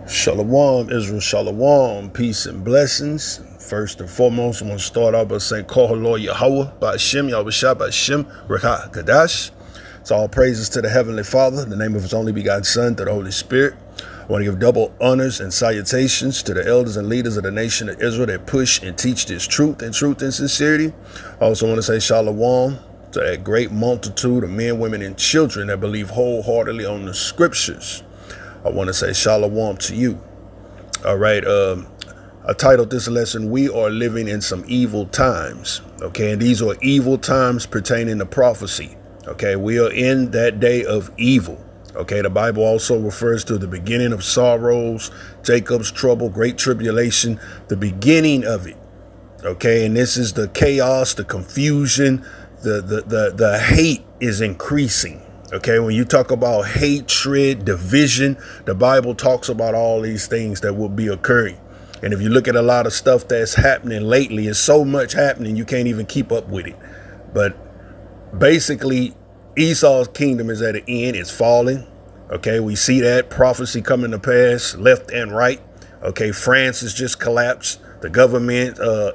Shalom, Israel, shalom, peace and blessings. First and foremost, I want to start off by saying, Call Lord Yahweh, Ba'ashem, Yahushua, Ba'ashem, Rekha, Kadash. It's all praises to the Heavenly Father, in the name of His only begotten Son, to the Holy Spirit. I want to give double honors and salutations to the elders and leaders of the nation of Israel that push and teach this truth and sincerity. I also want to say shalom to that great multitude of men, women, and children that believe wholeheartedly on the scriptures. I want to say shalom to you. All right. I titled this lesson, We Are Living in Some Evil Times. Okay. And these are evil times pertaining to prophecy. Okay. We are in that day of evil. Okay. The Bible also refers to the beginning of sorrows, Jacob's trouble, great tribulation, the beginning of it. Okay. And this is the chaos, the confusion, the hate is increasing. Okay, when you talk about hatred, division, the Bible talks about all these things that will be occurring. And if you look at a lot of stuff that's happening lately, it's so much happening, you can't even keep up with it. But basically, Esau's kingdom is at an end. It's falling. Okay, we see that prophecy coming to pass left and right. Okay, France has just collapsed. The government, I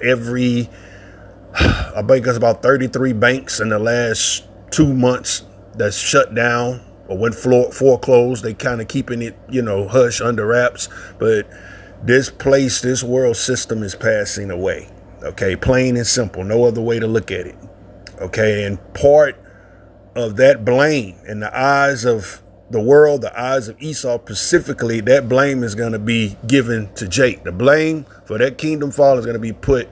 think it's about 33 banks in the last 2 months that's shut down or went foreclosed. They kind of keeping it, hush, under wraps. But this world system is passing away. Okay, plain and simple. No other way to look at it. Okay, and part of that blame in the eyes of the world, the eyes of Esau specifically, that blame is going to be given to Jake. The blame for that kingdom fall is going to be put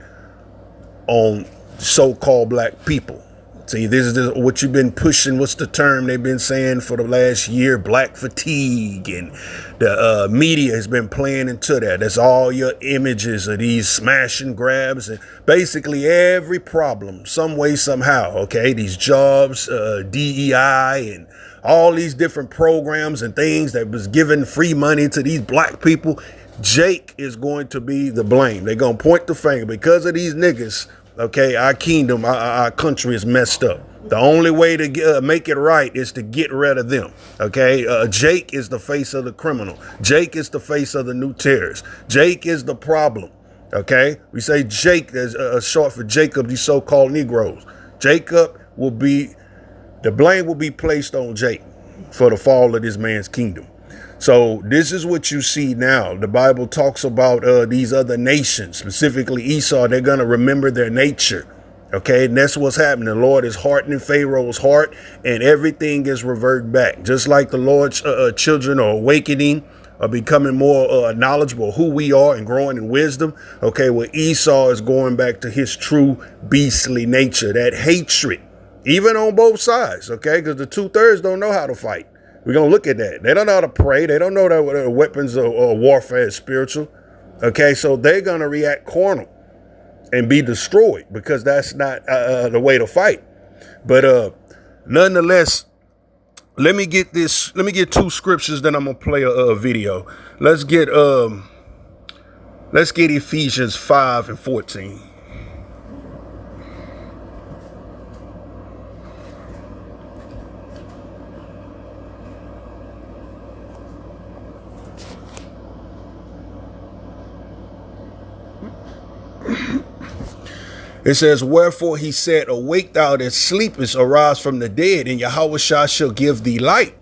on so-called black people. See, this is what you've been pushing. What's the term they've been saying for the last year? Black fatigue. And the media has been playing into that. That's all your images of these smash and grabs. And basically every problem, some way, somehow. Okay, these jobs, DEI, and all these different programs and things that was giving free money to these black people. Jake is going to be the blame. They're going to point the finger because of these niggas. Okay, our kingdom, our country is messed up. The only way to make it right is to get rid of them. Okay, Jake is the face of the criminal. Jake is the face of the new terrorist. Jake is the problem. Okay, we say Jake is short for Jacob, these so-called Negroes. Jacob the blame will be placed on Jake for the fall of this man's kingdom. So this is what you see now. The Bible talks about these other nations, specifically Esau. They're going to remember their nature. Okay, and that's what's happening. The Lord is hardening Pharaoh's heart and everything is reverted back. Just like the Lord's children are awakening, are becoming more knowledgeable of who we are and growing in wisdom. Okay, well, Esau is going back to his true beastly nature, that hatred, even on both sides. Okay, because the 2/3 don't know how to fight. We're going to look at that. They don't know how to pray. They don't know that weapons of warfare is spiritual. Okay, so they're going to react carnal and be destroyed because that's not the way to fight. But nonetheless, let me get 2 scriptures, then I'm going to play a video. Let's get Ephesians 5 and 14. It says, wherefore he said, awake thou that sleepest, arise from the dead, and Yahushua shall give thee light.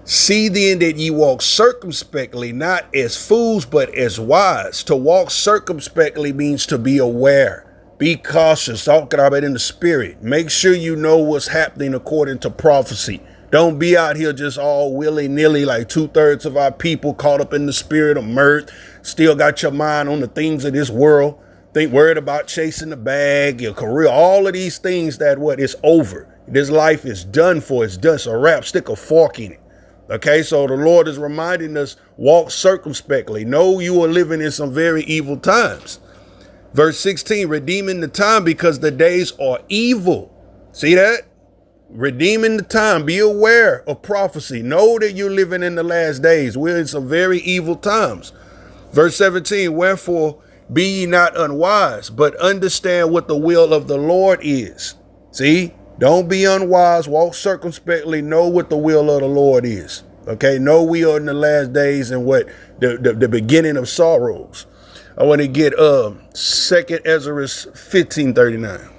See then that ye walk circumspectly, not as fools, but as wise. To walk circumspectly means to be aware. Be cautious. Talk about it in the spirit. Make sure you know what's happening according to prophecy. Don't be out here just all willy-nilly like 2/3 of our people caught up in the spirit of mirth. Still got your mind on the things of this world. Worried about chasing the bag, your career, all of these things that it's over. This life is done for. It's done. It's a wrap. Stick a fork in it. Okay, so the Lord is reminding us, walk circumspectly. Know you are living in some very evil times. Verse 16, redeeming the time because the days are evil. See that? Redeeming the time. Be aware of prophecy. Know that you're living in the last days. We're in some very evil times. Verse 17, wherefore be ye not unwise, but understand what the will of the Lord is. See, don't be unwise. Walk circumspectly. Know what the will of the Lord is. Okay, no, we are in the last days and what the beginning of sorrows. I want to get 2nd Ezra 15:39.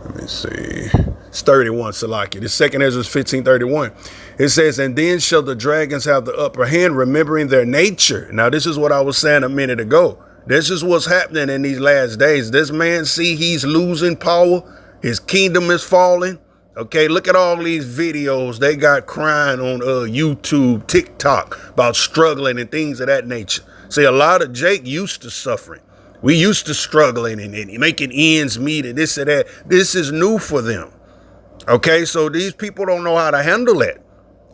Let me see. It's 31, Salaki. The 2nd Ezra 15:31. It says, and then shall the dragons have the upper hand, remembering their nature. Now, this is what I was saying a minute ago. This is what's happening in these last days. This man, see, he's losing power. His kingdom is falling. Okay, look at all these videos they got crying on YouTube, TikTok about struggling and things of that nature. See, a lot of Jake used to suffering. We used to struggling and making ends meet and this and that. This is new for them. Okay, so these people don't know how to handle that.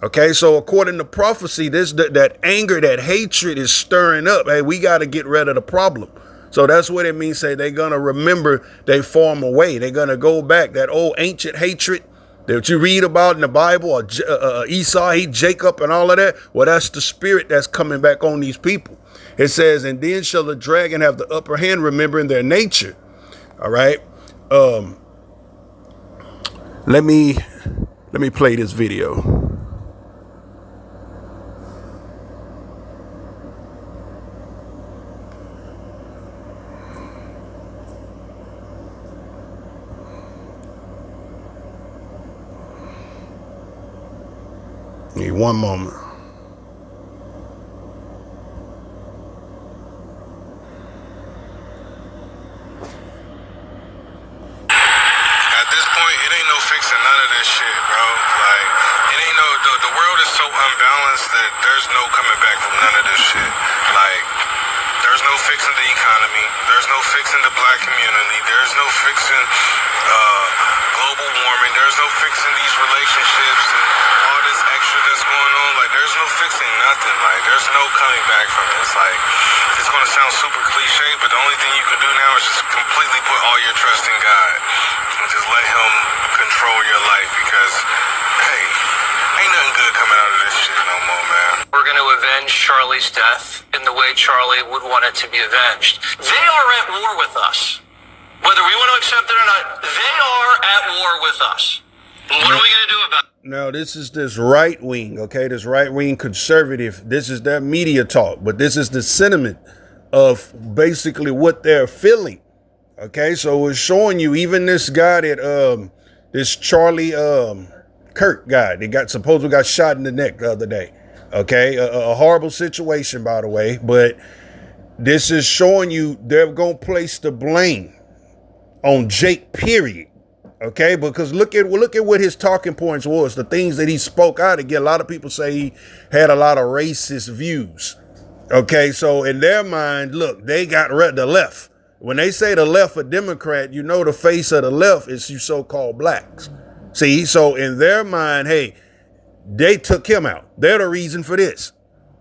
Okay, so according to prophecy, that anger, that hatred is stirring up. Hey, we got to get rid of the problem. So that's what it means. Say they're going to remember they form away. They're going to go back. That old ancient hatred that you read about in the Bible, or Esau, Jacob and all of that. Well, that's the spirit that's coming back on these people. It says, and then shall the dragon have the upper hand, remembering their nature. All right. Let me play this video. Need one moment. Fixing none of this shit, bro. Like, it ain't no, the world is so unbalanced that there's no coming back from none of this shit. Like, there's no fixing the economy. There's no fixing the black community. There's no fixing global warming. There's no fixing these relationships and all this extra that's going on. Like, there's no fixing nothing. Like, there's no coming back from it. It's like, it's going to sound super cliche, but the only thing you can do now is just completely put all your trust in God and just let him control your life, because, hey, ain't nothing good coming out of this shit no more, man. We're going to avenge Charlie's death in the way Charlie would want it to be avenged. They are at war with us. Whether we want to accept it or not, they are at war with us. And what are we going to do about it? Now, this is this right wing, okay? This right wing conservative. This is their media talk, but this is the sentiment of basically what they're feeling. Okay, so it's showing you even this guy that this Charlie Kirk guy, supposedly got shot in the neck the other day. Okay, a horrible situation, by the way, but this is showing you they're gonna place the blame on Jake, period. Okay, because look at what his talking points was, the things that he spoke out again. A lot of people say he had a lot of racist views. Okay, so in their mind, look, they got the left. When they say the left a Democrat, you know the face of the left is you so-called blacks. See, so in their mind, hey, they took him out. They're the reason for this.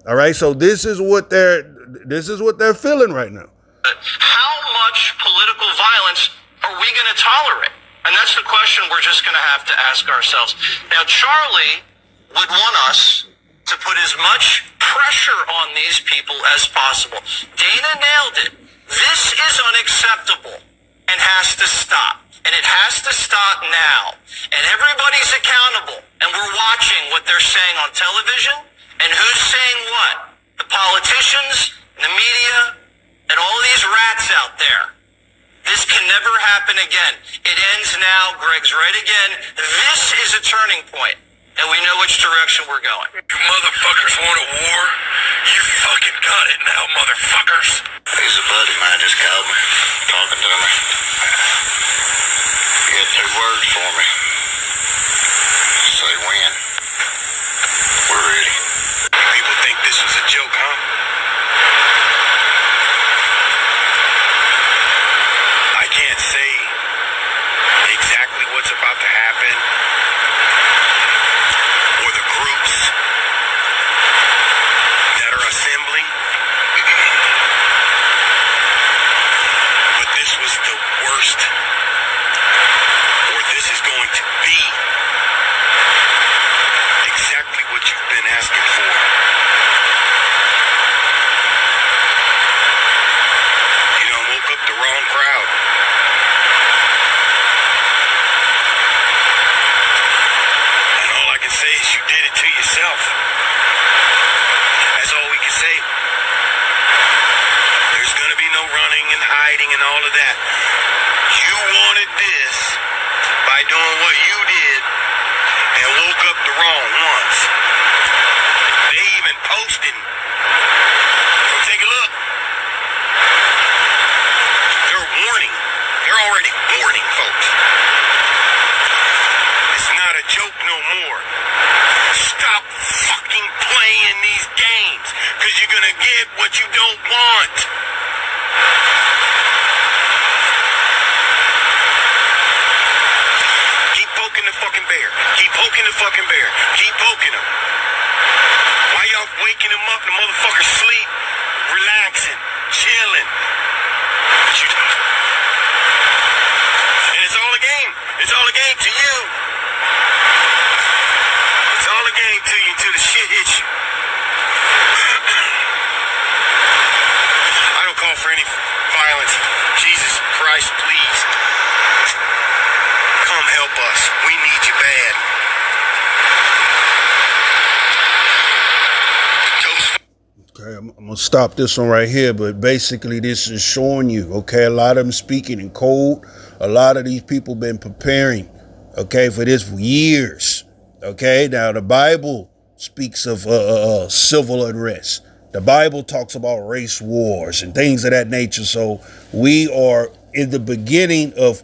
All right, so this is what they're feeling right now. How much political violence are we going to tolerate? And that's the question we're just going to have to ask ourselves. Now, Charlie would want us to put as much pressure on these people as possible. Dana nailed it. This is unacceptable and has to stop. And it has to stop now. And everybody's accountable. And we're watching what they're saying on television and who's saying what. The politicians, the media, and all these rats out there. This can never happen again. It ends now. Greg's right again. This is a turning point. And we know which direction we're going. You motherfuckers want a war? You fucking got it now, motherfuckers. He's a buddy of mine, just called me, talking to me. He had 2 words for me. Say when. We're ready. People think this was a joke, huh? I can't say exactly what's about to happen, or the groups that are assembling. But this was the worst, or this is going to be exactly what you've been asking for. running and hiding and all of that. You wanted this by doing what you did and woke up the wrong ones. They even posted. So take a look. They're warning. They're already warning folks. It's not a joke no more. Stop fucking playing these games, because you're gonna get what you don't want. Keep poking the fucking bear. Keep poking the fucking bear. Keep poking him. Why y'all waking him up? The motherfucker sleep, relaxing, chilling. But you don't. And it's all a game. It's all a game to you. It's all a game to you until the shit hits you. I don't call for any violence. Jesus Christ, please. Come help us. We need you bad. Okay, I'm going to stop this one right here, but basically this is showing you, okay, a lot of them speaking in code. A lot of these people been preparing, okay, for this for years. Okay, now the Bible speaks of civil unrest. The Bible talks about race wars and things of that nature. So we are in the beginning of,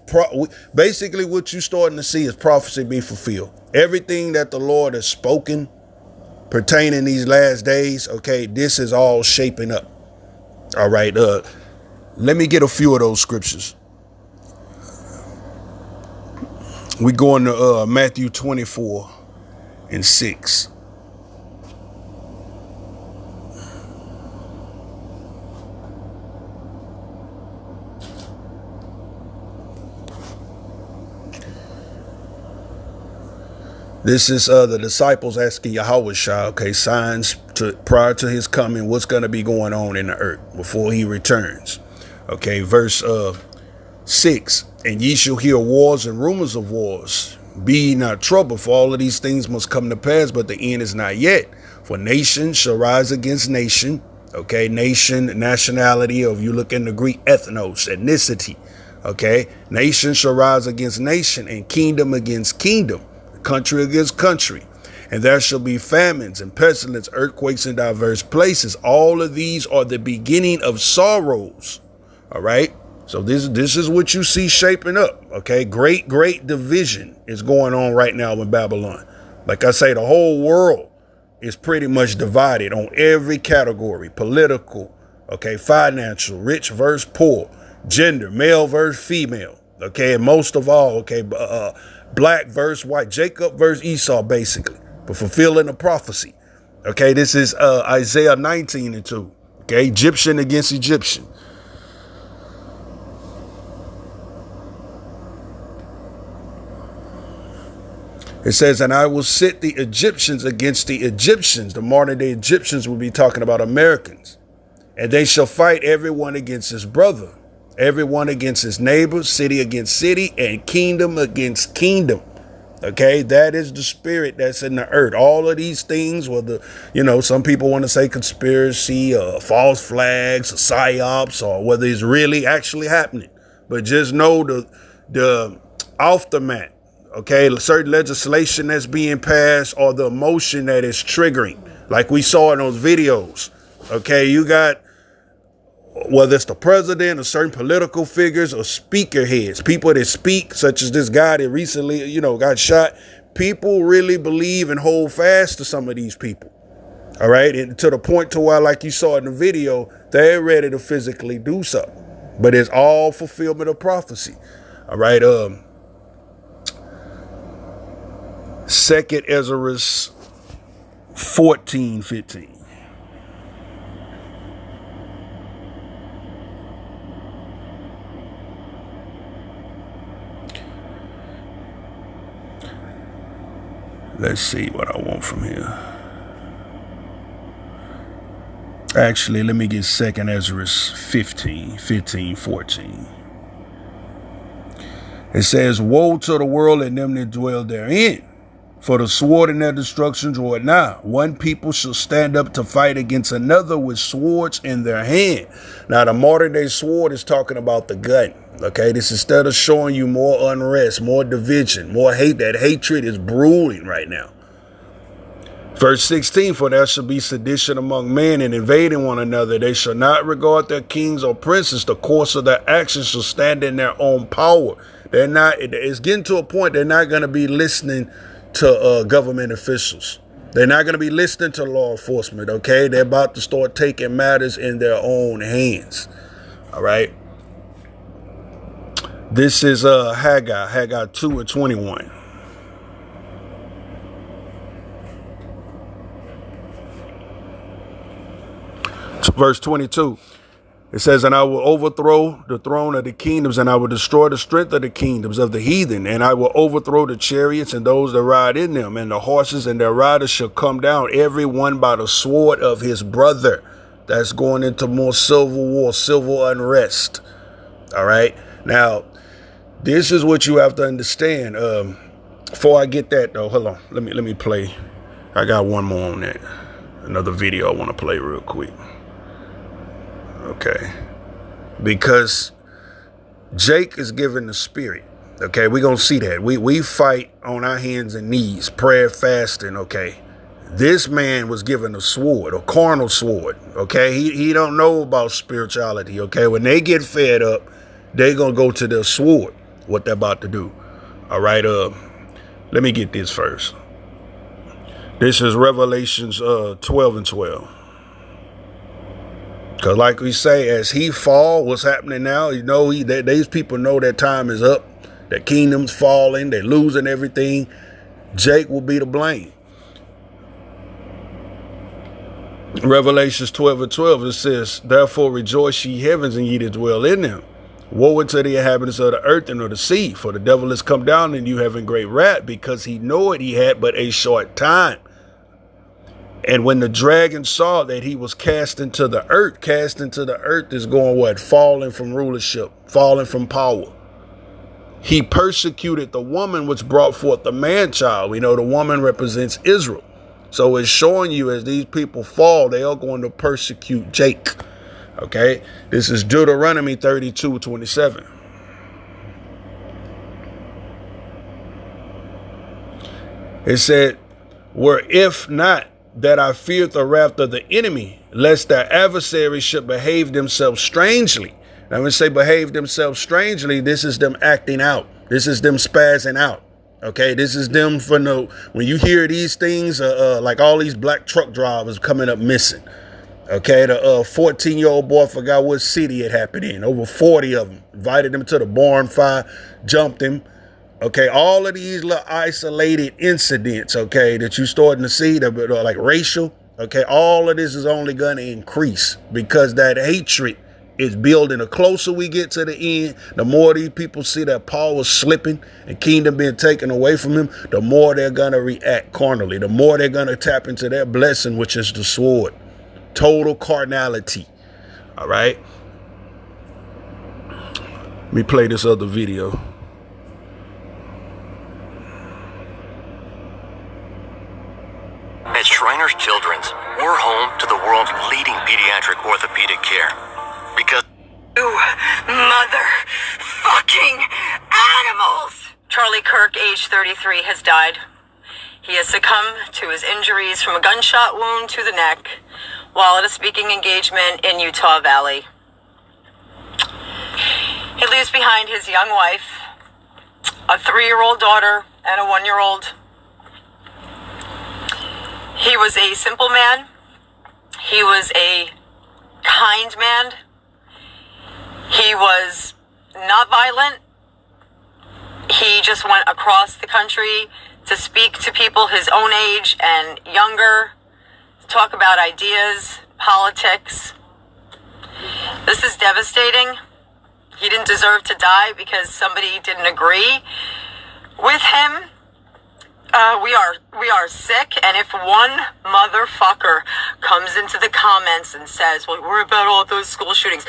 basically what you're starting to see is prophecy be fulfilled. Everything that the Lord has spoken pertaining these last days, okay, this is all shaping up. All right, let me get a few of those scriptures. We go into Matthew 24:6. This is the disciples asking Yahushua, okay, signs prior to his coming, what's going to be going on in the earth before he returns. Okay, verse 6, and ye shall hear wars and rumors of wars. Be ye not troubled, for all of these things must come to pass, but the end is not yet. For nation shall rise against nation. Okay, nation, nationality, or if you look in the Greek, ethnos, ethnicity. Okay, nation shall rise against nation, and kingdom against kingdom, country against country. And there shall be famines and pestilence, earthquakes in diverse places. All of these are the beginning of sorrows. All right. So this is what you see shaping up. OK, great division is going on right now in Babylon. Like I say, the whole world is pretty much divided on every category: political, OK, financial, rich versus poor, gender, male versus female. OK, and most of all, OK, black versus white, Jacob versus Esau, basically, but fulfilling the prophecy. OK, this is Isaiah 19:2. OK, Egyptian against Egyptian. It says, and I will set the Egyptians against the Egyptians. The modern day Egyptians will be talking about Americans. And they shall fight everyone against his brother, everyone against his neighbor, city against city, and kingdom against kingdom. Okay, that is the spirit that's in the earth. All of these things, whether, some people want to say conspiracy, false flags, or psyops, or whether it's really actually happening. But just know the aftermath. Okay, certain legislation that's being passed or the emotion that is triggering, like we saw in those videos. Okay, you got, whether it's the president or certain political figures or speaker heads, people that speak, such as this guy that recently, got shot. People really believe and hold fast to some of these people. All right, and to the point to where, like you saw in the video, they're ready to physically do something. But it's all fulfillment of prophecy. All right, 2nd Ezra 14:15. Let's see what I want from here. Actually, let me get 2nd Ezra 14. It says, woe to the world and them that dwell therein. For the sword and their destruction draw nigh. One people shall stand up to fight against another with swords in their hand. Now, the modern day sword is talking about the gun. Okay, this instead of showing you more unrest, more division, more hate, that hatred is brewing right now. Verse 16, for there shall be sedition among men and invading one another. They shall not regard their kings or princes. The course of their actions shall stand in their own power. They're not, it's getting to a point they're not going to be listening to government officials. They're not going to be listening to law enforcement, okay? They're about to start taking matters in their own hands, all right? This is Haggai 2 and 21. Verse 22. It says, and I will overthrow the throne of the kingdoms, and I will destroy the strength of the kingdoms of the heathen, and I will overthrow the chariots and those that ride in them, and the horses and their riders shall come down, every one by the sword of his brother. That's going into more civil war, civil unrest. All right. Now, this is what you have to understand. Before I get that, though, hold on. Let me play. I got one more on that. Another video I want to play real quick. Okay, because Jake is given the spirit. Okay, we're gonna see that. We fight on our hands and knees, prayer, fasting. Okay, this man was given a sword, a carnal sword. Okay, he don't know about spirituality. Okay, when they get fed up, they gonna go to their sword. What they're about to do. All right. Let me get this first. This is Revelations 12 and 12. Because like we say, as he fall, what's happening now, you know, these people know that time is up. Their kingdom's falling. They're losing everything. Jake will be to blame. Revelations 12 and 12, it says, therefore rejoice ye heavens and ye that dwell in them. Woe unto the inhabitants of the earth and of the sea, for the devil is come down and you having great wrath, because he knoweth he had but a short time. And when the dragon saw that he was cast into the earth is going what? Falling from rulership, falling from power. He persecuted the woman which brought forth the man-child. We know the woman represents Israel. So it's showing you as these people fall, they are going to persecute Jake. Okay, this is Deuteronomy 32:27. It said, were if not that I feared the wrath of the enemy, lest their adversaries should behave themselves strangely. Now, when I say behave themselves strangely, this is them acting out. This is them spazzing out. Okay, this is them for no. When you hear these things, like all these black truck drivers coming up missing. Okay, the 14-year-old boy, forgot what city it happened in. Over 40 of them. Invited him to the barn fire, jumped him. Okay, all of these little isolated incidents, okay, that you're starting to see, that are like racial, okay, all of this is only going to increase because that hatred is building. The closer we get to the end, the more these people see that power slipping and kingdom being taken away from them, the more they're going to react carnally, the more they're going to tap into their blessing, which is the sword. Total carnality. All right. Let me play this other video. At Shriners Children's, we're home to the world's leading pediatric orthopedic care. Because you motherfucking animals! Charlie Kirk, age 33, has died. He has succumbed to his injuries from a gunshot wound to the neck while at a speaking engagement in Utah Valley. He leaves behind his young wife, a 3-year-old daughter, and a 1-year-old. He was a simple man. He was a kind man. He was not violent. He just went across the country to speak to people his own age and younger, to talk about ideas, politics. This is devastating. He didn't deserve to die because somebody didn't agree with him. We are sick, and if one motherfucker comes into the comments and says, well, we're about all those school shootings.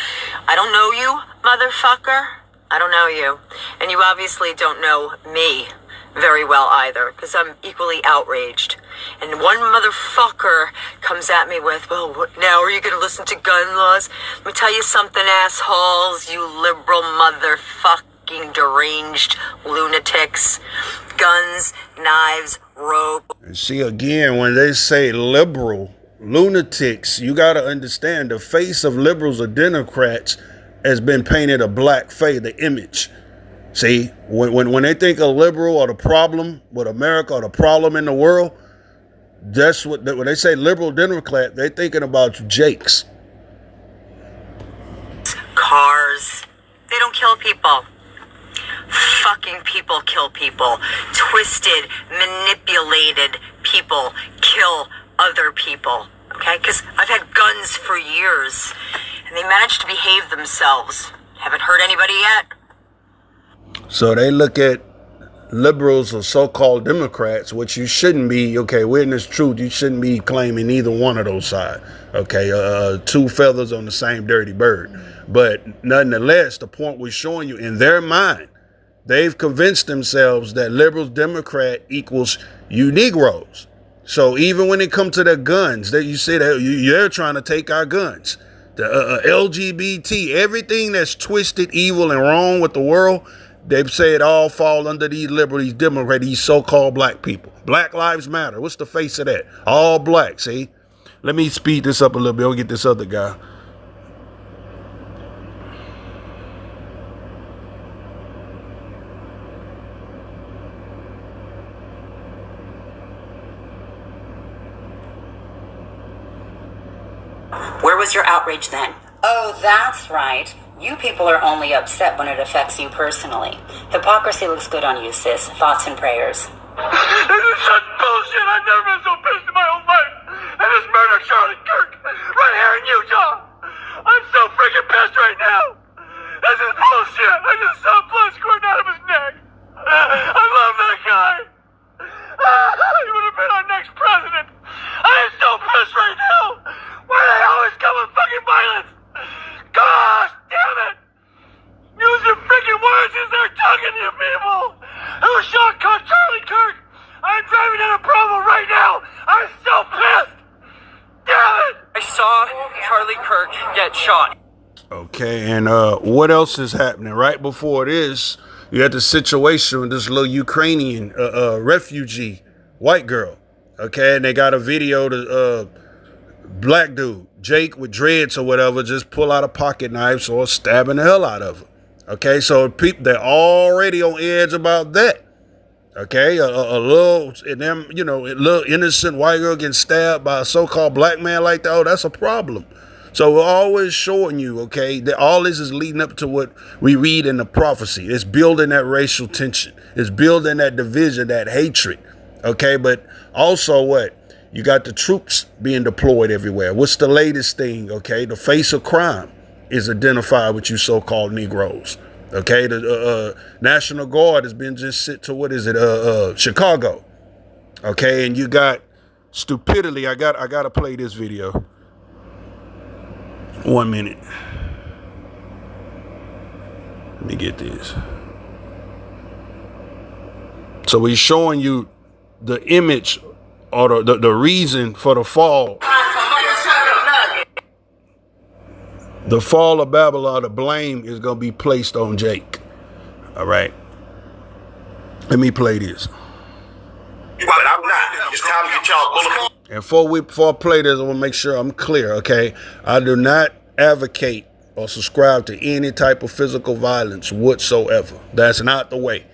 I don't know you, motherfucker. I don't know you. And you obviously don't know me, very well either, because I'm equally outraged. And one motherfucker comes at me with, well, what now? Are you going to listen to gun laws? Let me tell you something, assholes, you liberal motherfucking deranged lunatics. Guns, knives, rope. And see, again, when they say liberal lunatics, you got to understand the face of liberals or Democrats has been painted a black face, the image. See, when they think of liberal or the problem with America or the problem in the world, that's what, when they say liberal Democrat, they're thinking about Jakes. Cars, they don't kill people. Fucking people kill people. Twisted, manipulated people kill other people. Okay? Because I've had guns for years, and they managed to behave themselves. Haven't hurt anybody yet. So they look at liberals or so-called Democrats, which you shouldn't be. Okay, we're in this truth. You shouldn't be claiming either one of those sides. Okay, two feathers on the same dirty bird. But nonetheless, the point we're showing you, in their mind, they've convinced themselves that liberals, Democrat equals you Negroes. So even when it comes to their guns, that you say that you're trying to take our guns, the LGBT, everything that's twisted, evil, and wrong with the world. They say it all fall under these liberal, these Democrat, these so-called black people. Black Lives Matter. What's the face of that? All black, see? Let me speed this up a little bit. I'll get this other guy. Where was your outrage then? Oh, that's right. You people are only upset when it affects you personally. Hypocrisy looks good on you, sis. Thoughts and prayers. This is such bullshit. I've never been so pissed in my whole life. I just murdered Charlie Kirk right here in Utah. I'm so freaking pissed right now. This is bullshit. I just saw blood squirting out of his neck. I love that guy. He would have been our next president. I am so pissed right now. Why do they always come with fucking violence? Gosh damn it! Use your freaking words as they're talking to you people! Who shot Charlie Kirk? I'm driving down a Provo right now! I'm so pissed! Damn it! I saw Charlie Kirk get shot. Okay, and what else is happening? Right before this, you had the situation with this little Ukrainian refugee, white girl. Okay, and they got a video to black dude, Jake with dreads or whatever, just pull out a pocket knife or stabbing the hell out of her. Okay, so people, they're already on edge about that. Okay, a little, and them, you know, a little innocent white girl getting stabbed by a so-called black man like that. Oh, that's a problem. So we're always showing you, okay, that all this is leading up to what we read in the prophecy. It's building that racial tension. It's building that division, that hatred. Okay, but also what? You got the troops being deployed everywhere. What's the latest thing? Okay, the face of crime is identified with you so-called Negroes. Okay, the National Guard has been just sent to, what is it, Chicago. Okay, and you got stupidity. I got to play this video. 1 minute. Let me get this. So he's showing you the image or the reason for the fall. The fall of Babylon, the blame is going to be placed on Jake. All right. Let me play this. But I'm not. It's time to get y'all bulletproof. And before I play this, I want to make sure I'm clear, okay? I do not advocate or subscribe to any type of physical violence whatsoever. That's not the way.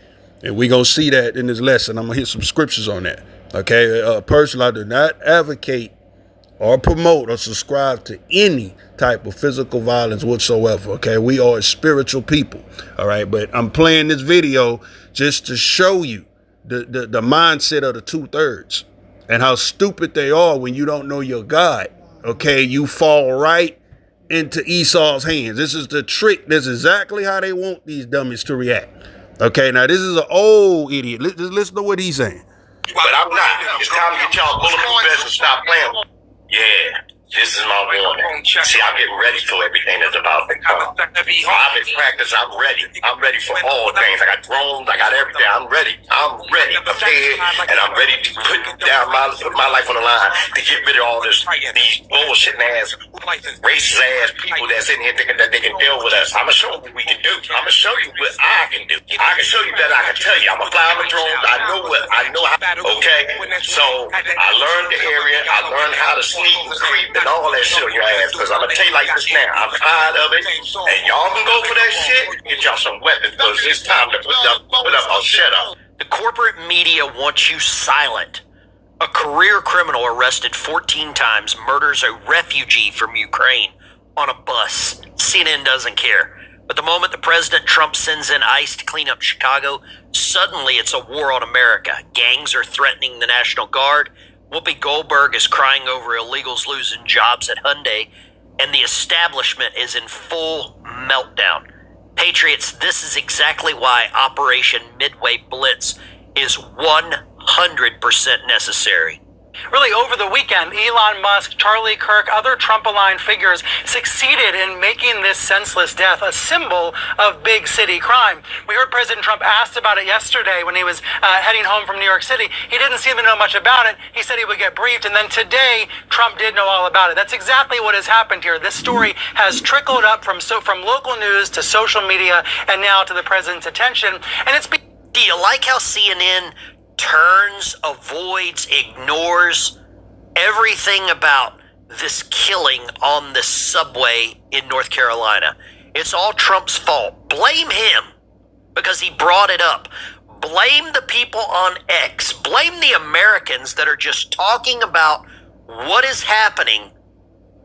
And we're going to see that in this lesson. I'm going to hit some scriptures on that. Okay, personally, I do not advocate or promote or subscribe to any type of physical violence whatsoever. Okay, we are a spiritual people. All right, but I'm playing this video just to show you the mindset of the 2/3 and how stupid they are when you don't know your God. Okay, you fall right into Esau's hands. This is the trick. This is exactly how they want these dummies to react. Okay, now this is an old idiot. Just listen to what he's saying. But I'm not. It's time to get y'all bulletproof vests and stop playing. Yeah. This is my warning. See, I'm getting ready for everything that's about to come. I've been practicing. I'm ready. I'm ready for all things. I got drones. I got everything. I'm ready. I'm ready, prepared, and I'm ready to put my life on the line to get rid of all these bullshitting ass, racist ass people that's in here thinking that they can deal with us. I'm gonna show you what we can do. I'm gonna show you what I can do. I can show you that. I can tell you. I'm a fly on the drone. I know how. Okay. So I learned the area. I learned how to sneak and creep and all that shit on your ass. Because I'm gonna tell you like this now. I'm tired of it. And y'all can go for that shit. Get y'all some weapons because it's time to put up or shut up. The corporate media wants you silent. A career criminal arrested 14 times murders a refugee from Ukraine on a bus. CNN doesn't care. But the moment the President Trump sends in ICE to clean up Chicago, suddenly it's a war on America. Gangs are threatening the National Guard. Whoopi Goldberg is crying over illegals losing jobs at Hyundai. And the establishment is in full meltdown. Patriots, this is exactly why Operation Midway Blitz is 100% necessary. Really, over the weekend, Elon Musk, Charlie Kirk, other Trump-aligned figures succeeded in making this senseless death a symbol of big city crime. We heard President Trump asked about it yesterday when he was heading home from New York City. He didn't seem to know much about it. He said he would get briefed, and then today, Trump did know all about it. That's exactly what has happened here. This story has trickled up from local news to social media and now to the president's attention, and it's been... Do you like how CNN turns, avoids, ignores everything about this killing on the subway in North Carolina? It's all Trump's fault. Blame him because he brought it up. Blame the people on X. Blame the Americans that are just talking about what is happening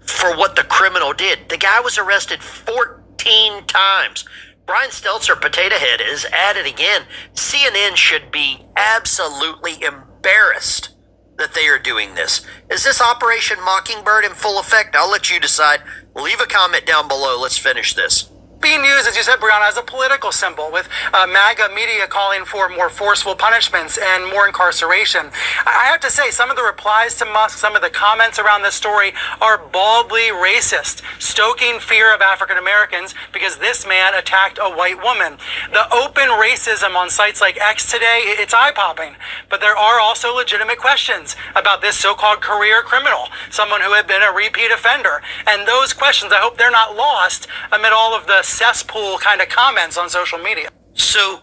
for what the criminal did. The guy was arrested 14 times. Brian Stelter, Potato Head, is at it again. CNN should be absolutely embarrassed that they are doing this. Is this Operation Mockingbird in full effect? I'll let you decide. Leave a comment down below. Let's finish this. Being used, as you said, Brianna, as a political symbol, with MAGA media calling for more forceful punishments and more incarceration. I have to say, some of the replies to Musk, some of the comments around this story are baldly racist, stoking fear of African Americans because this man attacked a white woman. The open racism on sites like X today, it's eye-popping. But there are also legitimate questions about this so-called career criminal, someone who had been a repeat offender. And those questions, I hope they're not lost amid all of the cesspool kind of comments on social media. So,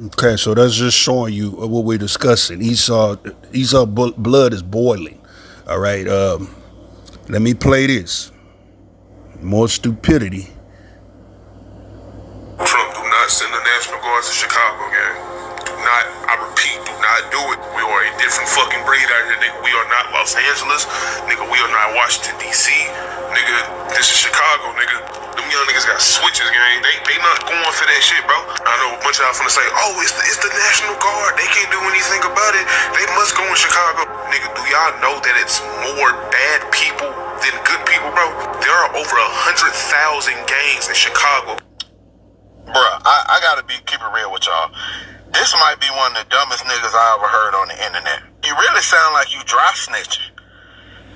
okay, so that's just showing you what we're discussing. Esau blood is boiling. All right, let me play this. More stupidity. Trump, do not send the National Guard to Chicago, gang. Do not, I repeat, do not do it. We are a different fucking breed out here, nigga. We are not Los Angeles, nigga. We are not Washington, D.C., nigga. This is Chicago, nigga. Them young niggas got switches, gang. They not going for that shit, bro. I know a bunch of y'all finna say, oh, it's the National Guard. They can't do anything about it. They must go in Chicago. Nigga, do y'all know that it's more bad people than good people, bro? There are over 100,000 gangs in Chicago. Bruh, I gotta keep it real with y'all. This might be one of the dumbest niggas I ever heard on the internet. You really sound like you dry snitching.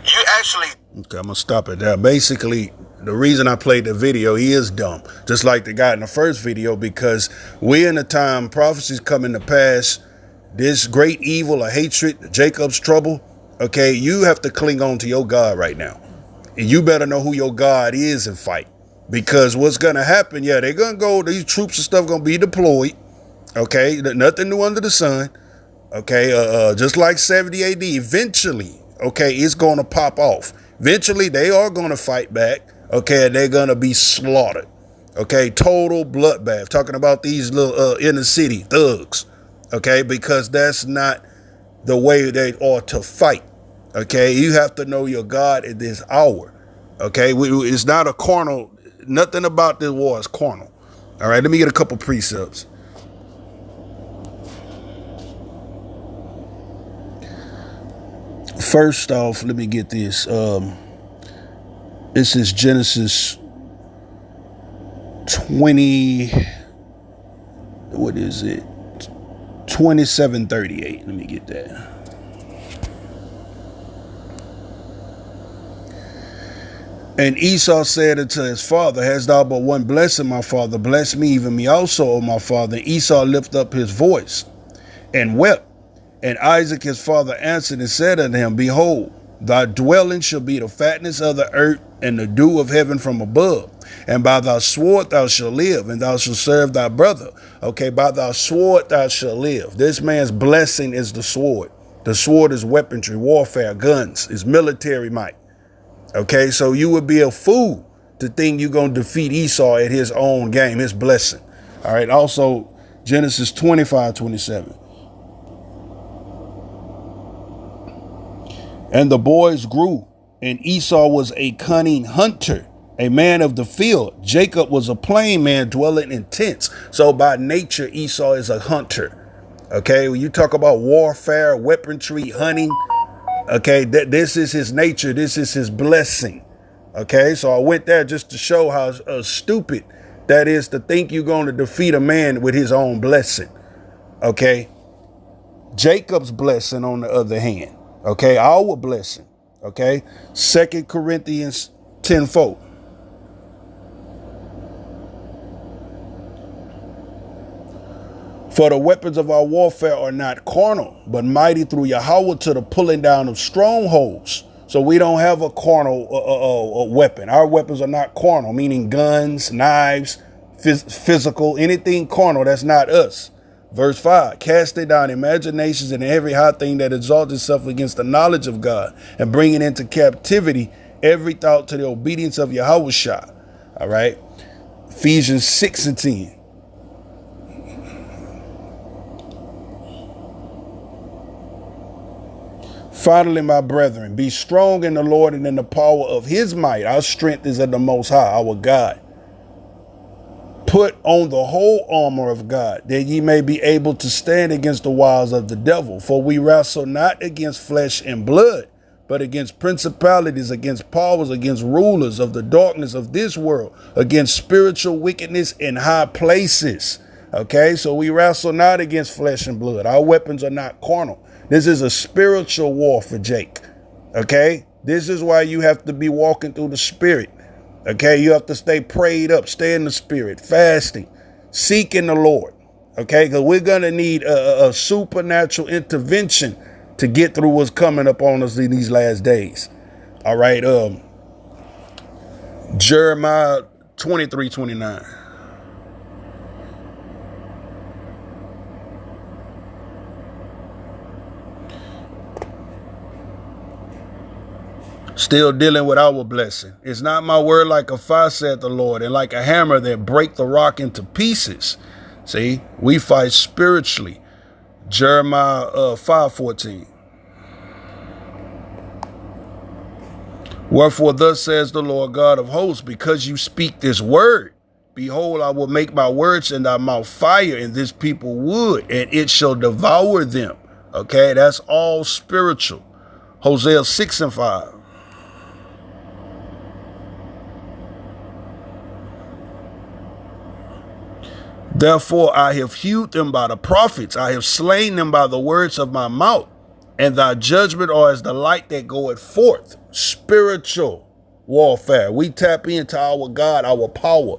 You actually... Okay, I'm gonna stop it there. Basically, the reason I played the video, he is dumb. Just like the guy in the first video, because we in the time prophecies coming to pass, this great evil or hatred, Jacob's trouble, okay, you have to cling on to your God right now. And you better know who your God is and fight. Because what's going to happen, yeah, they're going to go, these troops and stuff going to be deployed, okay, nothing new under the sun, okay, just like 70 AD, eventually, okay, it's going to pop off. Eventually, they are going to fight back. Okay, they're going to be slaughtered. Okay, total bloodbath. Talking about these little inner city thugs. Okay, because that's not the way they ought to fight. Okay, you have to know your God at this hour. Okay, it's not a carnal. Nothing about this war is carnal. All right, let me get a couple precepts. First off, let me get this. This is Genesis 20, what is it? 27:38. Let me get that. And Esau said unto his father, hast thou but one blessing, my father? Bless me, even me also, O my father. And Esau lifted up his voice and wept. And Isaac his father answered and said unto him, behold, thy dwelling shall be the fatness of the earth and the dew of heaven from above. And by thy sword thou shalt live, and thou shalt serve thy brother. Okay, by thy sword thou shalt live. This man's blessing is the sword. The sword is weaponry, warfare, guns, is military might. Okay, so you would be a fool to think you're going to defeat Esau at his own game, his blessing. All right, also Genesis 25:27. And the boys grew, and Esau was a cunning hunter, a man of the field. Jacob was a plain man dwelling in tents. So by nature, Esau is a hunter. Okay, when you talk about warfare, weaponry, hunting, okay, this is his nature. This is his blessing. Okay, so I went there just to show how stupid that is to think you're going to defeat a man with his own blessing. Okay, Jacob's blessing on the other hand. Okay, our blessing. Okay, 2 Corinthians 10:4. For the weapons of our warfare are not carnal, but mighty through Yahweh to the pulling down of strongholds. So we don't have a carnal weapon. Our weapons are not carnal, meaning guns, knives, physical, anything carnal. That's not us. Verse 5, casting down imaginations and every high thing that exalts itself against the knowledge of God, and bringing into captivity every thought to the obedience of Yahushua. All right. Ephesians 6:10. Finally, my brethren, be strong in the Lord and in the power of his might. Our strength is in the Most High, our God. Put on the whole armor of God, that ye may be able to stand against the wiles of the devil. For we wrestle not against flesh and blood, but against principalities, against powers, against rulers of the darkness of this world, against spiritual wickedness in high places. Okay, so we wrestle not against flesh and blood. Our weapons are not carnal. This is a spiritual war for Jake. Okay, this is why you have to be walking through the spirit. Okay, you have to stay prayed up, stay in the spirit, fasting, seeking the Lord. Okay, because we're going to need a supernatural intervention to get through what's coming up on us in these last days. All right, Jeremiah 23:29. Still dealing with our blessing. It's not my word like a fire, saith the Lord, and like a hammer that break the rock into pieces. See, we fight spiritually. Jeremiah 5:14. Wherefore thus says the Lord God of hosts, because you speak this word, behold, I will make my words in thy mouth fire, and this people wood, and it shall devour them. Okay, that's all spiritual. Hosea 6:5. Therefore I have hewed them by the prophets, I have slain them by the words of my mouth, and thy judgment are as the light that goeth forth. Spiritual warfare. We tap into our God, our power.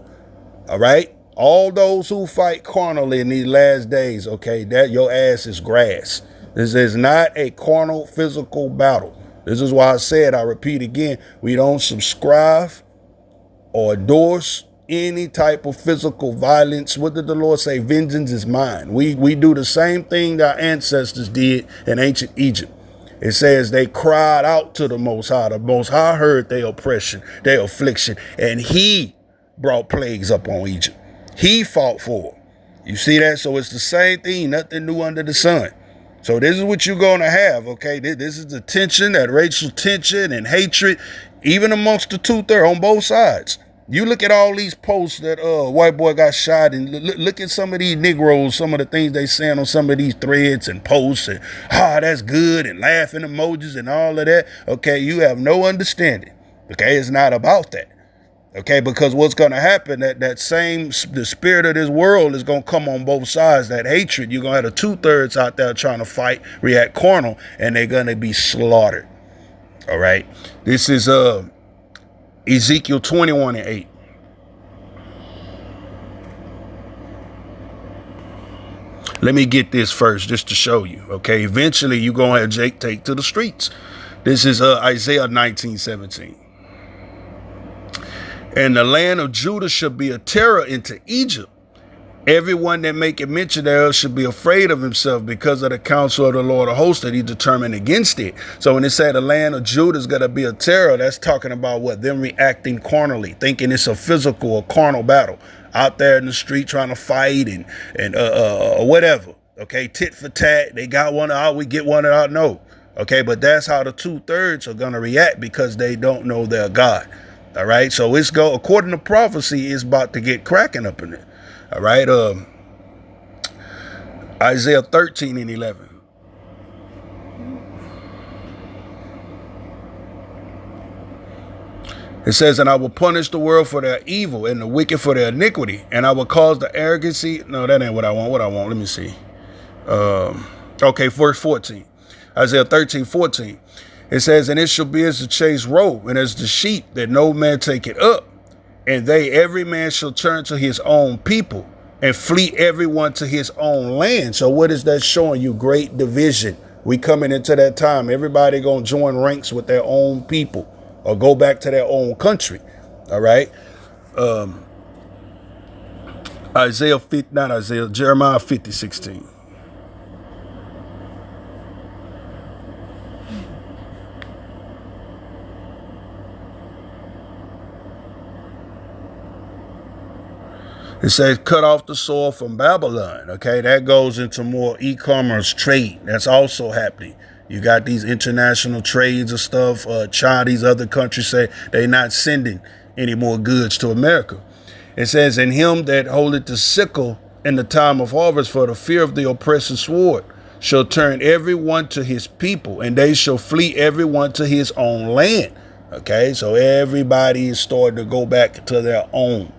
All right. All those who fight carnally in these last days, okay, that your ass is grass. This is not a carnal physical battle. This is why I said, I repeat again, we don't subscribe or endorse any type of physical violence. What did the Lord say? Vengeance is mine. We do the same thing that our ancestors did in ancient Egypt. It says they cried out to the Most High. The Most High heard their oppression, their affliction, and he brought plagues up on Egypt. He fought for them. You see that? So it's the same thing, nothing new under the sun. So this is what you're going to have, okay? This is the tension, that racial tension and hatred, even amongst the two-thirds on both sides. You look at all these posts that white boy got shot, and look at some of these Negroes, some of the things they saying on some of these threads and posts, and that's good, and laughing emojis and all of that. Okay, you have no understanding. Okay, it's not about that. Okay, because what's going to happen, the spirit of this world is going to come on both sides. That hatred, you're going to have the two-thirds out there trying to fight, react carnal, and they're going to be slaughtered. All right, this is Ezekiel 21:8. Let me get this first just to show you. Okay, eventually you're going to have Jake take to the streets. This is Isaiah 19:17. And the land of Judah shall be a terror into Egypt. Everyone that maketh mention thereof should be afraid of himself because of the counsel of the Lord of hosts that he determined against it. So when it said the land of Judah is going to be a terror, that's talking about what? Them reacting carnally, thinking it's a physical or carnal battle out there in the street trying to fight and whatever. Okay, tit for tat. They got one out, we get one out. No. Okay, but that's how the 2/3 are going to react because they don't know their God. All right, so it's according to prophecy, it's about to get cracking up in it. All right, Isaiah 13:11. It says, and I will punish the world for their evil and the wicked for their iniquity, and I will cause the arrogancy. No, that ain't what I want. What I want, let me see. Okay, verse 14. Isaiah 13:14. It says, and it shall be as the chased roe, and as the sheep that no man take it up. And every man shall turn to his own people and flee everyone to his own land. So what is that showing you? Great division. We coming into that time. Everybody going to join ranks with their own people or go back to their own country. All right. Jeremiah 50:16. It says, cut off the soil from Babylon. Okay, that goes into more e-commerce trade. That's also happening. You got these international trades of stuff. China, these other countries say they're not sending any more goods to America. It says, in him that holdeth the sickle in the time of harvest, for the fear of the oppressive sword, shall turn everyone to his people, and they shall flee everyone to his own land. Okay, so everybody is starting to go back to their own.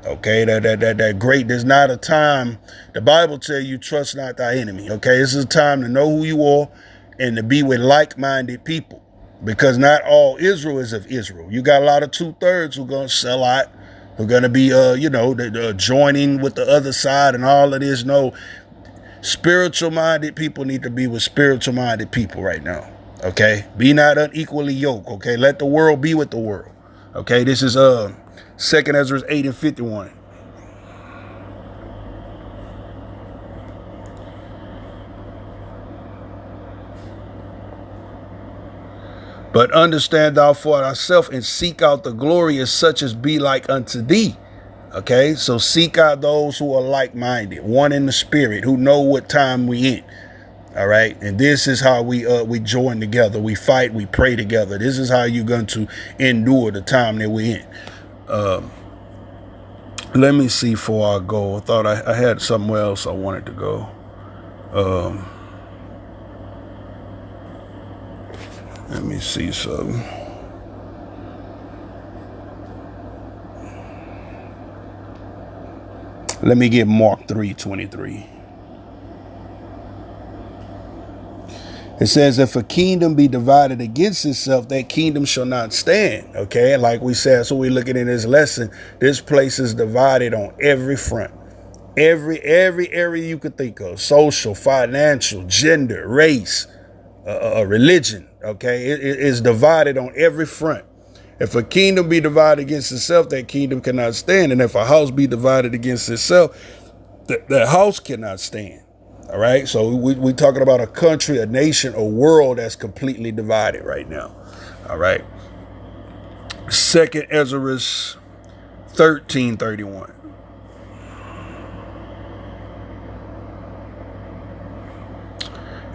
Okay, that great. There's not a time. The Bible tells you trust not thy enemy. Okay, this is a time to know who you are and to be with like-minded people, because not all Israel is of Israel. You got a lot of 2/3 who are going to sell out, who are going to be, joining with the other side and all of this. No, spiritual-minded people need to be with spiritual-minded people right now. Okay, be not unequally yoked. Okay, let the world be with the world. Okay, this is 2 Ezra 8:51. But understand thou for thyself and seek out the glory as such as be like unto thee. Okay, so seek out those who are like-minded, one in the spirit, who know what time we in. All right, and this is how we join together. We fight, we pray together. This is how you're going to endure the time that we're in. Let me see before I go. I thought I had somewhere else I wanted to go. Let me see something. Let me get Mark 3:23. It says, if a kingdom be divided against itself, that kingdom shall not stand. Okay, like we said, so we're looking at this lesson. This place is divided on every front. Every area you could think of: social, financial, gender, race, religion. Okay, it is divided on every front. If a kingdom be divided against itself, that kingdom cannot stand. And if a house be divided against itself, that house cannot stand. All right, so we're talking about a country, a nation, a world that's completely divided right now. All right. 2 Ezra 13:31.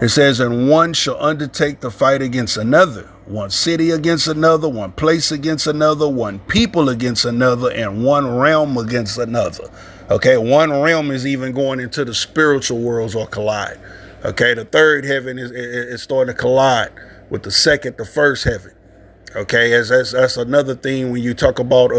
It says, and one shall undertake the fight against another, one city against another, one place against another, one people against another, and one realm against another. Okay, one realm is even going into the spiritual worlds or collide. Okay, the third heaven is starting to collide with the first heaven. Okay, that's another thing when you talk about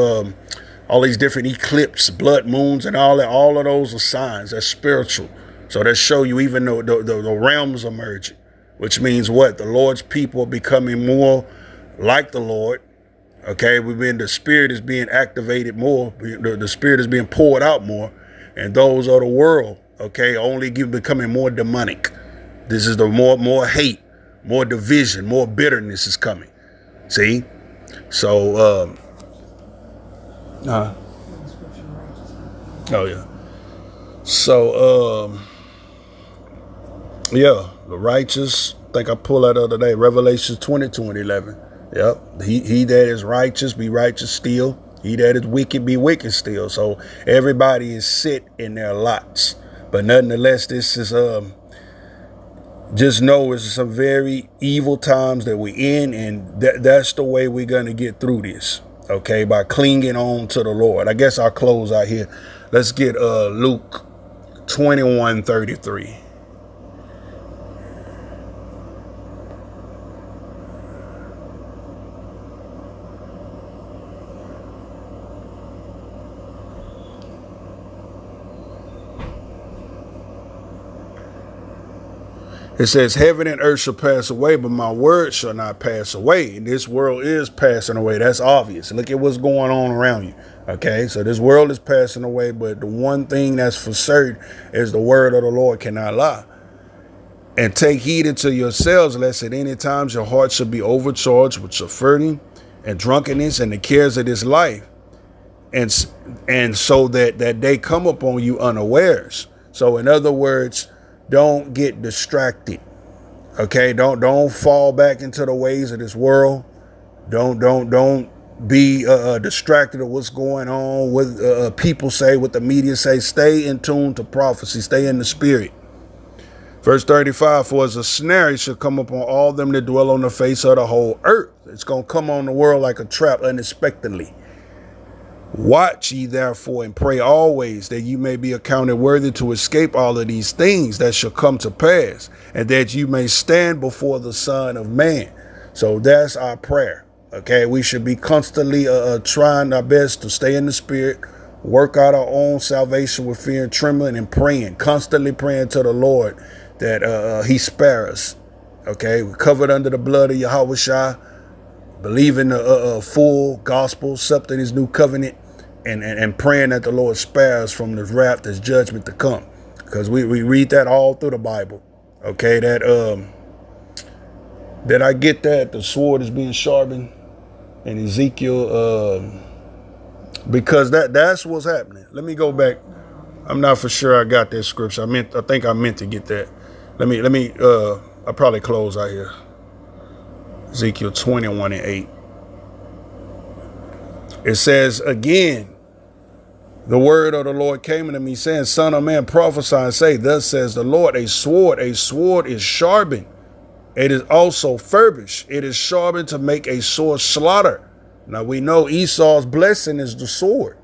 all these different eclipses, blood moons, and all that. All of those are signs. That's spiritual. So that show you even though the realms are merging, which means what? The Lord's people are becoming more like the Lord, Okay, the spirit is being activated more. The spirit is being poured out more. And those of the world, okay, only becoming more demonic. This is the more hate, more division, more bitterness is coming. See? So, oh yeah. So, yeah, the righteous, I think I pulled that the other day, Revelation 22:11. Yep. He that is righteous, be righteous still. He that is wicked, be wicked still. So everybody is sit in their lots. But nonetheless, this is, just know it's some very evil times that we're in. And that's the way we're going to get through this. Okay. By clinging on to the Lord. I guess I'll close out here. Let's get, Luke 21:33. It says, heaven and earth shall pass away, but my word shall not pass away. And this world is passing away. That's obvious. Look at what's going on around you. Okay, so this world is passing away, but the one thing that's for certain is the word of the Lord cannot lie. And take heed unto yourselves, lest at any times your heart should be overcharged with surfeiting and drunkenness and the cares of this life. And so that they come upon you unawares. So in other words, don't get distracted. Okay, don't fall back into the ways of this world. Don't be distracted of what's going on, what people say, what the media say. Stay in tune to prophecy. Stay in the spirit. Verse 35, for as a snare shall come upon all them that dwell on the face of the whole earth. It's going to come on the world like a trap unexpectedly. Watch ye therefore and pray always, that you may be accounted worthy to escape all of these things that shall come to pass, and that you may stand before the Son of Man. So that's our prayer. Okay, we should be constantly trying our best to stay in the spirit, work out our own salvation with fear and trembling, and praying, constantly praying to the Lord that he spare us. Okay, we're covered under the blood of Yahushua, believing the full gospel, accepting his new covenant, and praying that the Lord spares from the wrath, this judgment to come. Because we read that all through the Bible. Okay, that I get that the sword is being sharpened in Ezekiel, because that's what's happening. Let me go back. I'm not for sure I got that scripture. I think I meant to get that. Let me I'll probably close out here. Ezekiel 21:8. It says, again, the word of the Lord came unto me, saying, Son of man, prophesy and say, thus says the Lord, a sword is sharpened. It is also furbished. It is sharpened to make a sore slaughter. Now we know Esau's blessing is the sword.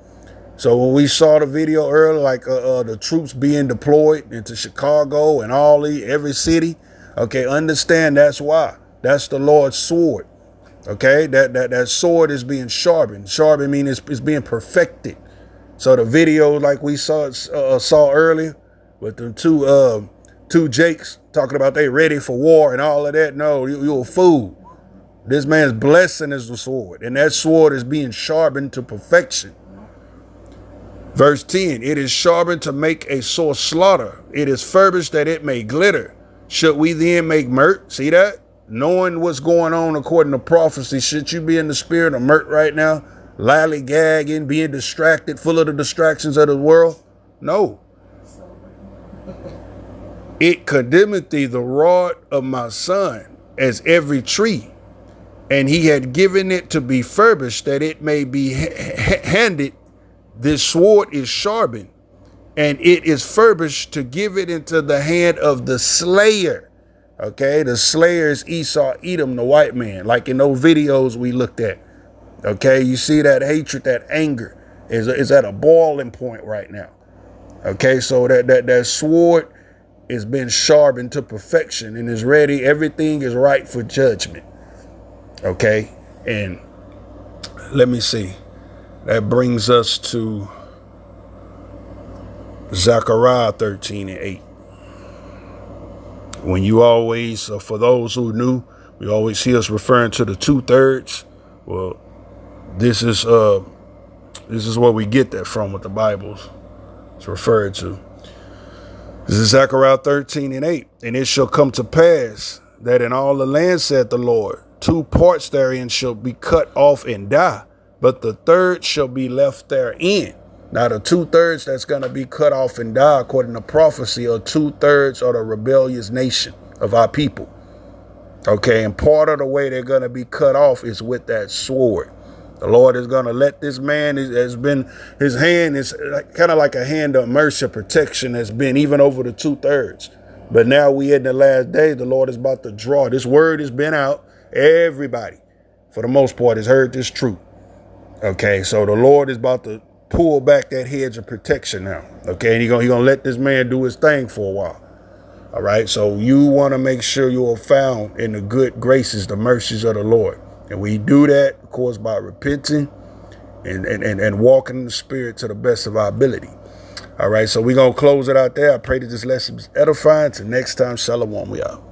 So when we saw the video earlier, like the troops being deployed into Chicago and every city, okay, understand that's why. That's the Lord's sword. Okay, that sword is being sharpened. Sharpened means it's being perfected. So the video, like we saw earlier, with the two Jakes talking about they ready for war and all of that. No, you're a fool. This man's blessing is the sword, and that sword is being sharpened to perfection. Verse 10, it is sharpened to make a sore slaughter. It is furbished that it may glitter. Should we then make mirth? See that? Knowing what's going on according to prophecy, should you be in the spirit of mirth right now? Lollygagging, being distracted, full of the distractions of the world? No. It condemneth thee the rod of my son as every tree, and he had given it to be furbished that it may be handed. This sword is sharpened, and it is furbished to give it into the hand of the slayer. Okay, the slayer is Esau, Edom, the white man, like in those videos we looked at. Okay, you see that hatred, that anger is at a boiling point right now. Okay, so that sword has been sharpened to perfection and is ready. Everything is right for judgment. Okay, and let me see. That brings us to Zechariah 13:8. When you always, for those who knew, we always see us referring to the 2/3. Well, This is where we get that from, what the Bible's referred to. This is Zechariah 13:8. And it shall come to pass that in all the land, saith the Lord, 2 parts therein shall be cut off and die, but the third shall be left therein. Now the 2/3 that's going to be cut off and die, according to prophecy, are 2/3 of the rebellious nation of our people. Okay, and part of the way they're going to be cut off is with that sword. The Lord is going to let this man, his hand is kind of like a hand of mercy, protection has been even over the 2/3. But now we in the last days, the Lord is about to draw. This word has been out. Everybody, for the most part, has heard this truth. Okay, so the Lord is about to pull back that hedge of protection now. Okay, and he's gonna let this man do his thing for a while. All right, so you want to make sure you are found in the good graces, the mercies of the Lord. And we do that, of course, by repenting and walking in the Spirit to the best of our ability. All right, so we're going to close it out there. I pray that this lesson is edifying. Till next time, shalom, we out.